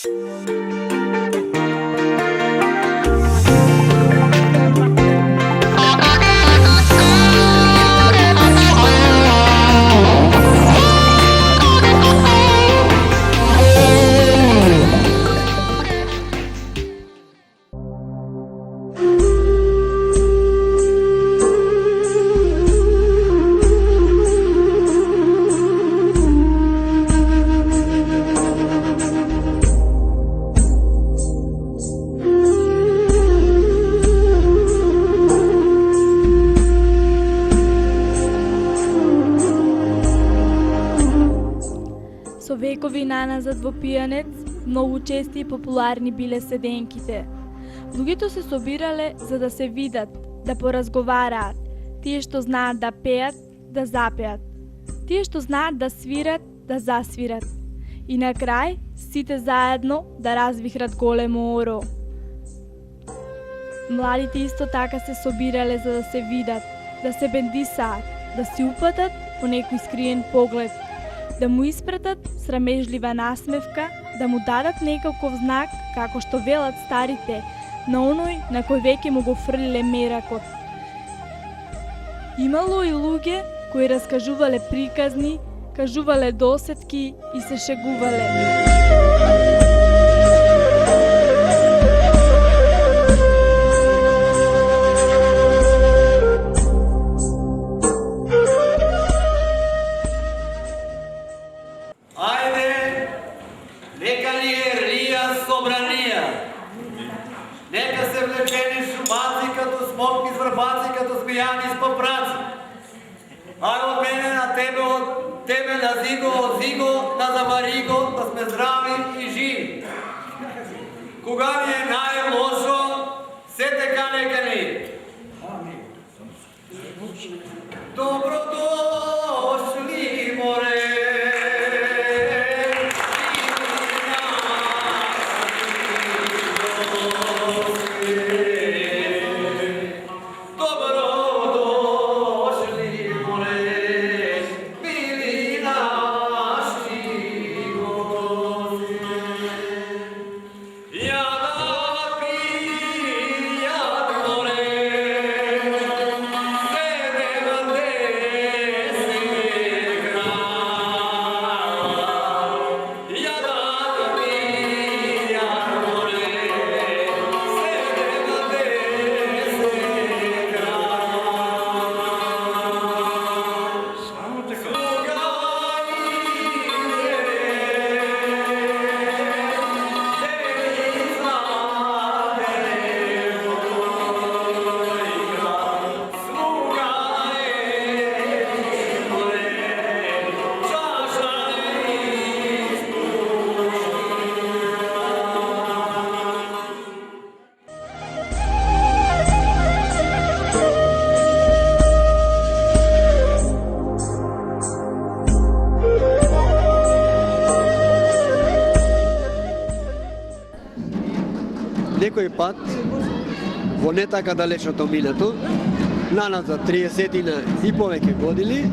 Со векови наназад во Пијанец, многу чести и популарни биле седенките. Луѓето се собирале за да се видат, да поразговараат, тие што знаат да пеат, да запеат, тие што знаат да свират, да засвират. И на крај, сите заедно да развихрат големо оро. Младите исто така се собирале за да се видат, да се бендисаат, да си упатат по некој скриен поглед, да му испратат срамежлива насмевка, да му дадат некаков знак, како што велат старите, на оној на кој веќе му го фрлиле меракот. Имало и луѓе кои раскажувале приказни, кажувале досетки и се шегувале. Нека се влечени шубаци като смокни с върбаци, като смияни с папраци. Ай от мене на тебе, от тебе на Зиго, от Зиго на Замариго, да сме здрави и живи. Кога ни е най-лошо, се така нека ни. Добро дошли, море! Некој пат, во не така далечното минато, наназад 30 и повеќе години,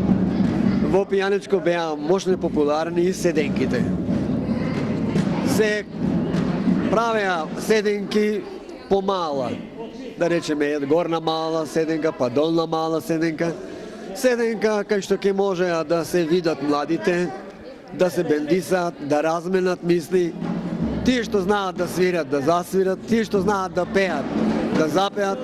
во Пијанечко беа мощно популарни и седенките. Се правеа седенки помала, да речеме горна мала седенка, па долна мала седенка. Седенка кај што ќе можеа да се видат младите, да се бендисаат, да разменат мисли, тие што знаат да свират, да засвират, тие што знаат да пеат, да запеат,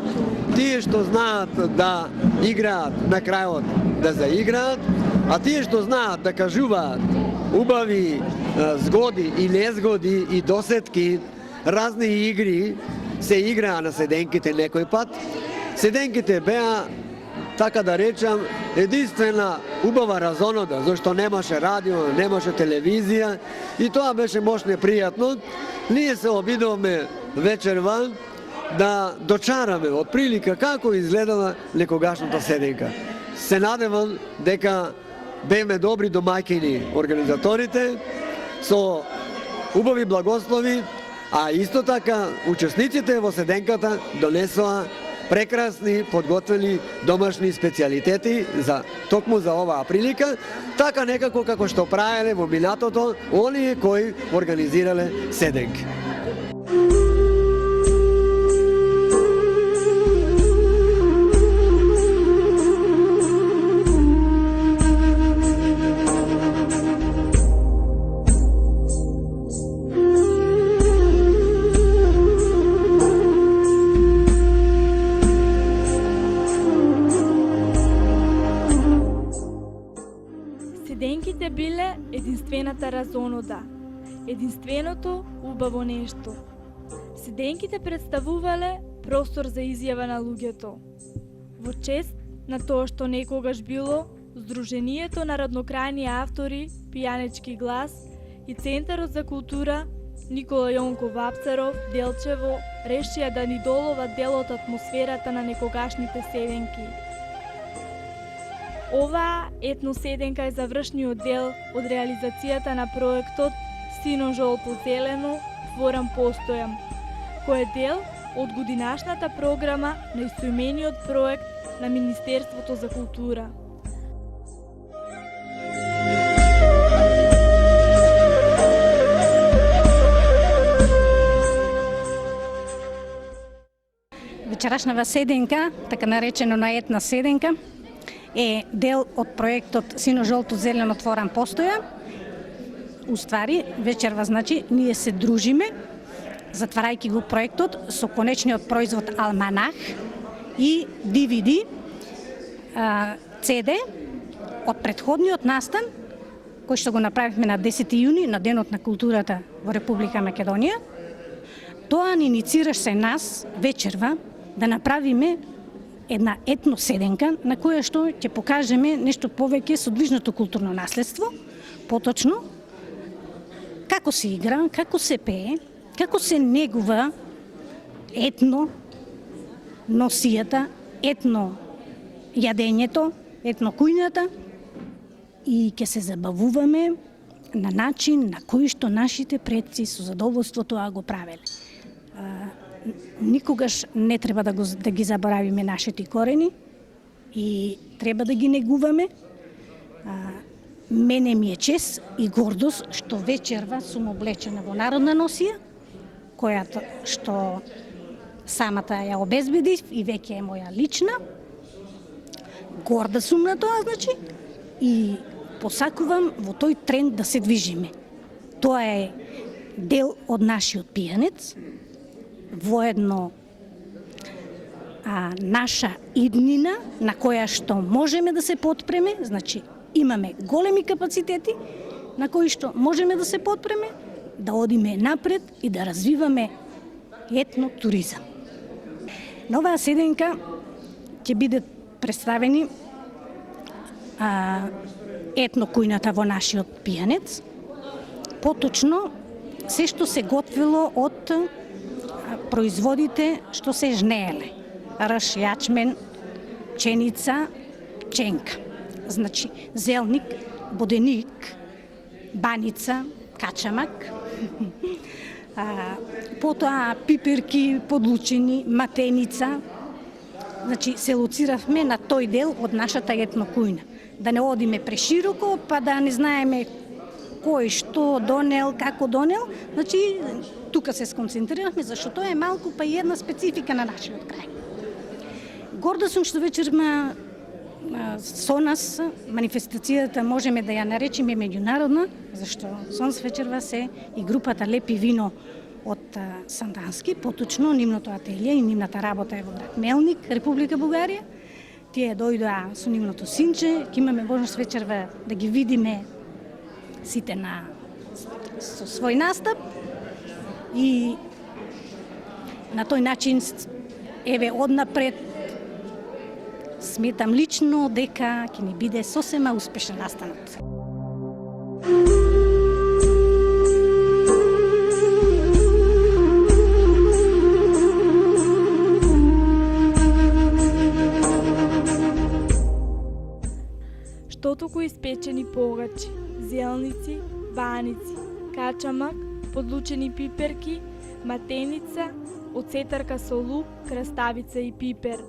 тие што знаат да играат на крајот, да заиграат, а тие што знаат да кажуваат убави згоди и незгоди и досетки, разни игри се играа на седенките некој пат. Седенките беа, така да речам, единствена убава разонода, зашто немаше радио, немаше телевизија и тоа беше мощно пријатно. Ние се обидовме вечерва да дочараме од прилика како изгледала некогашната седенка. Се надевам дека беме добри домаќини организаторите со убави благослови, а исто така учесниците во седенката донесоа прекрасни подготвени домашни специјалитети за токму за оваа прилика, така некако како што правеле во минатото оние кои организирале седенки. Седенките биле единствената разонода, единственото убаво нешто. Седенките представувале простор за изјава на луѓето. Во чест на тоа што некогаш било Сдруженијето на роднокрајни автори Пијанечки глас и Центарот за култура Никола Јонков Вапцаров Делчево решија да ни долова дел од атмосферата на некогашните седенки. Оваа етноседенка е завршниот дел од реализацијата на проектот Сино жолто зелено, творам постојам, кој е дел од годинашната програма на истоимениот проект на Министерството за култура. Вечерашнава седенка, така наречено на етна седенка, е дел од проектот Сино жолто зелено, творам постоја. Уствари, вечерва значи ние се дружиме, затварајќи го проектот со конечниот производ Алманах и DVD, CD од претходниот настан, кој што го направивме на 10 јуни, на Денот на културата во Република Македонија. Тоа ни иницираше нас вечерва да направиме една етноседенка на која што ќе покажеме нешто повеќе со движното културно наследство, поточно како се игра, како се пее, како се негува етно носијата, етно јадењето, етно кујната и ќе се забавуваме на начин на кој што нашите предци со задоволство тоа го правеле. Никогаш не треба да ги заборавиме нашите корени и треба да ги негуваме. Мене ми е чест и гордост што вечерва сум облечена во народна носија, којато што самата ја обезбедив и веќе е моја лична. Горда сум на тоа, значи, и посакувам во тој тренд да се движиме. Тоа е дел од нашиот пијанец, воедно наша иднина на која што можеме да се потпреме, значи имаме големи капацитети на кои што можеме да се потпреме, да одиме напред и да развиваме етно туризам. На оваа седенка ќе бидат представени етно кујната во нашиот пијанец, поточно се што се готвило од производите што се жнееле. Рж, јачмен, пченица, пченка. Значи, зелник, боденик, баница, качамак, потоа пиперки, подлучени, матеница. Значи, се лоциравме на тој дел од нашата етнокујна. Да не одиме прешироко, па да не знаеме кој што донел, како донел. Значи, тука се сконцентрирахме, зашто тоа е малку па и една специфика на нашиот крај. Горда сум што вечерма со нас манифестацијата можеме да ја наречеме меѓународна, зашто со нас вечерва се и групата Лепи вино од Сандански, поточно нивното ателие и нивната работа е во град Мелник, Република Бугарија. Тие дојдоа со нивното синче, ќе имаме можност вечерва да ги видиме сите со свој настап и на тој начин еве однапред сметам лично дека ќе ни биде сосема успешен настанот. Штотоку испечени погачи, зелници, баници, качамак, подлучени пиперки, матеница, од сетарка со лук, краставица и пипер,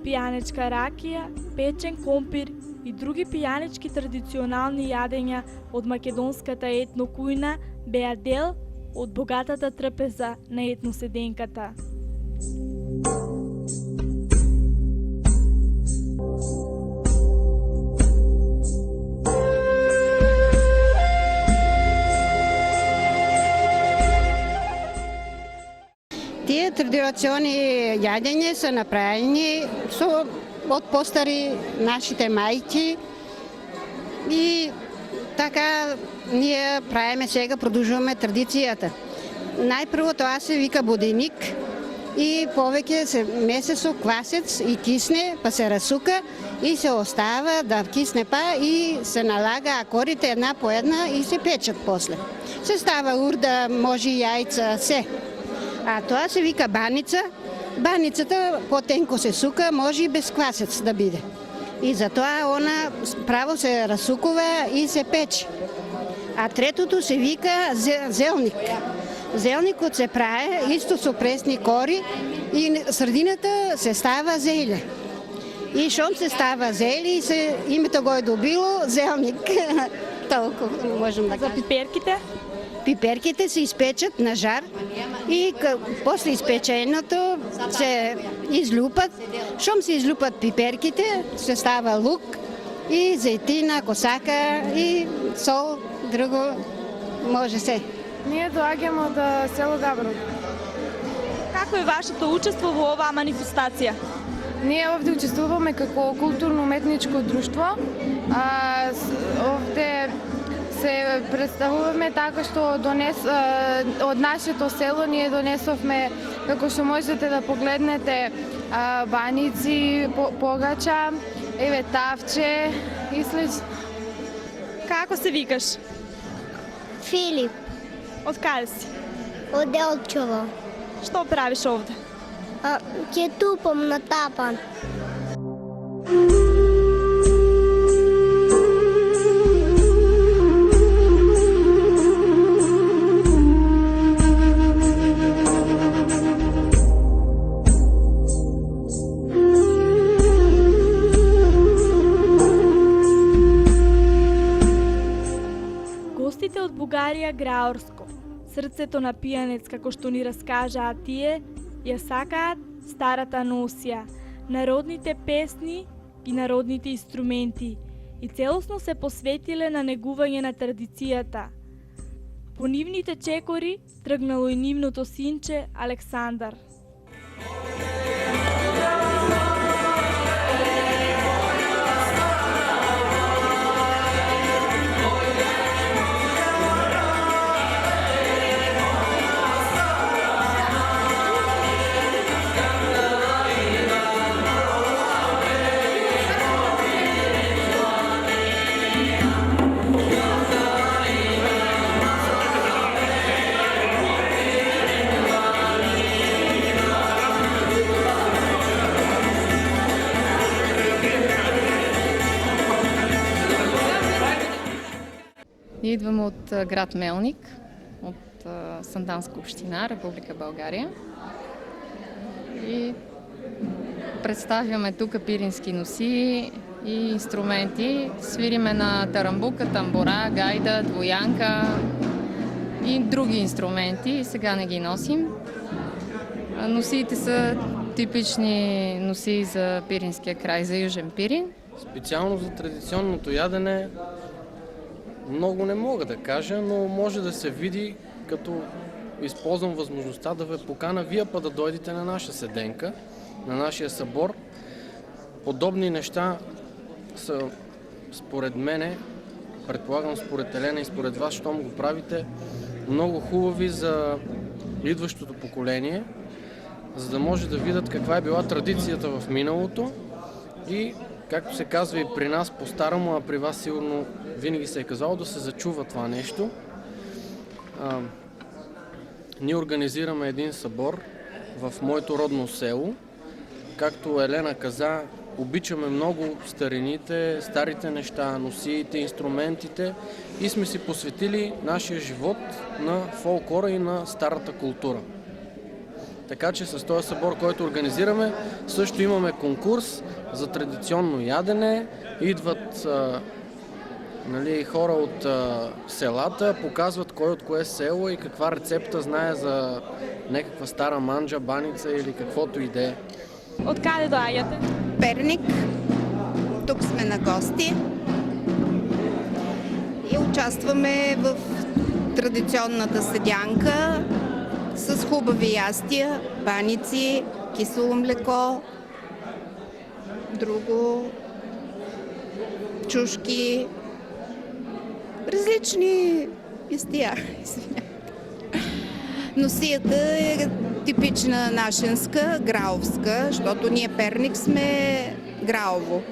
пијанечка ракија, печен компир и други пијанечки традиционални јадења од македонската етно кујна беа дел од богатата трпеза на етноседенката. Тие традиционни јадења се направени од постари нашите мајки и така ние правиме сега, продолжуваме традицијата. Најпрво тоа се вика буденик и повеќе се месе со квасец и кисне, па се расука и се остава да кисне па и се налага акорите една по една и се печат после. Се става урда, може јајца, се. А тоа се вика баница. Баницата потенко се сука, може и без квасец да биде. И затоа она право се расукува и се пече. А третото се вика зелник. Зелникот се прави исто со пресни кори и средината се става зеле. И шом се става зеле и се името го е добило зелник. Толку можем да кажем. За пиперките? Пиперките се изпечат на жар и после изпеченото се излюпат. Шом се излюпат пиперките, се става лук и зејтина, косака и сол, друго може се. Ние доаѓаме од село Габрово. Како е вашето учество во оваа манифестација? Ние овде учествуваме како културно-уметничко друштво. Овде се представуваме така што од нашето село ние донесовме, како што можете да погледнете, баници, погача, еве тавче и слично. Како се викаш? Филип, Од каде си? од Делчево. Што правиш овде? Ќе тупам на тапан. Гостите од Бугарија Граорско, срцето на пијанец, како што ни раскажаа тие, ја сакаат старата носија, народните песни и народните инструменти и целосно се посветиле на негување на традицијата. По нивните чекори тргнало и нивното синче Александар. Ние идваме от град Мелник, от Санданска община, Република България. И представяме тук пирински носии и инструменти. Свириме на тарамбука, тамбора, гайда, двоянка и други инструменти. И сега не ги носим. Носиите са типични носии за пиринския край, за Южен Пирин. Специално за традиционното ядене много не мога да кажа, но може да се види, като използвам възможността да ви покана вие па да дойдете на наша седенка, на нашия събор. Подобни неща са, според мене, предполагам според Елена и според вас, щом го правите, много хубави за идващото поколение, за да може да видят каква е била традицията в миналото и, както се казва и при нас по-старому, а при вас сигурно винаги се е казало, да се зачува това нещо. Ние организираме един събор в моето родно село. Както Елена каза, обичаме много старините, старите неща, носиите, инструментите и сме си посветили нашия живот на фолклора и на старата култура. Така че с този събор, който организираме, също имаме конкурс за традиционно ядене. Идват хора от селата, показват кой от кое село и каква рецепта знае за някаква стара манджа, баница или каквото и да е. Откъде доаѓате? Перник. Тук сме на гости и участваме в традиционната седянка с хубави ястия, баници, кисело млеко, друго, чушки, различни ястия. Носията е типична нашенска, граовска, защото ние Перник сме граово.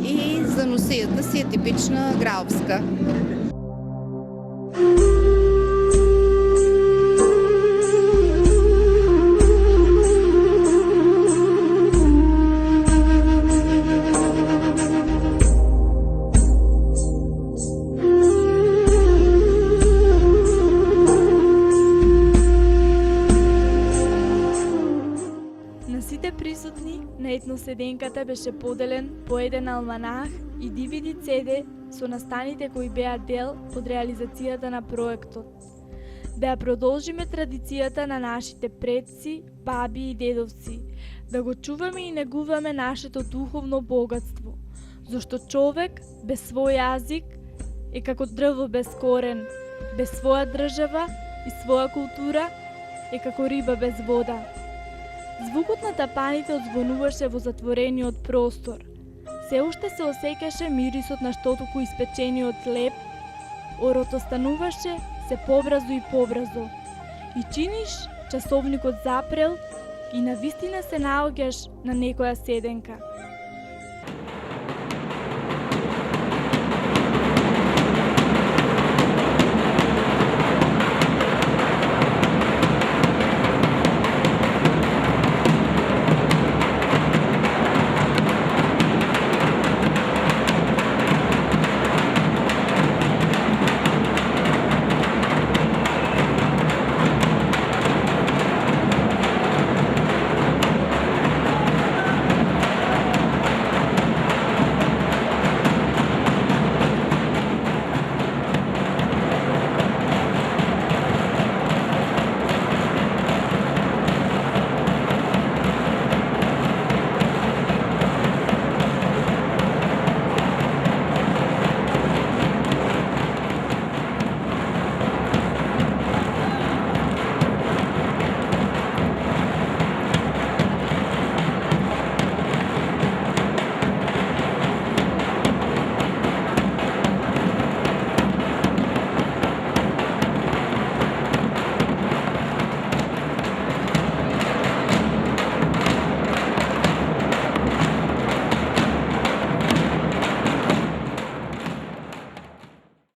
И за носията си е типична граовска. На сите присутни на етноседенката беше поделен по еден алманах и DVD CD со настаните кои беа дел од реализацијата на проектот. Да ја продолжиме традицијата на нашите предци, баби и дедовци, да го чуваме и негуваме нашето духовно богатство, зашто човек без свој јазик е како дрво без корен, без своја држава и своја култура е како риба без вода. Звукот на тапаните одзвонуваше во затворениот простор. Се уште се осеќаше мирисот на штотоку испечениот леб, орото стануваше се побрзо и побрзо. И чиниш часовникот запрел и навистина се наоѓаш на некоја седенка.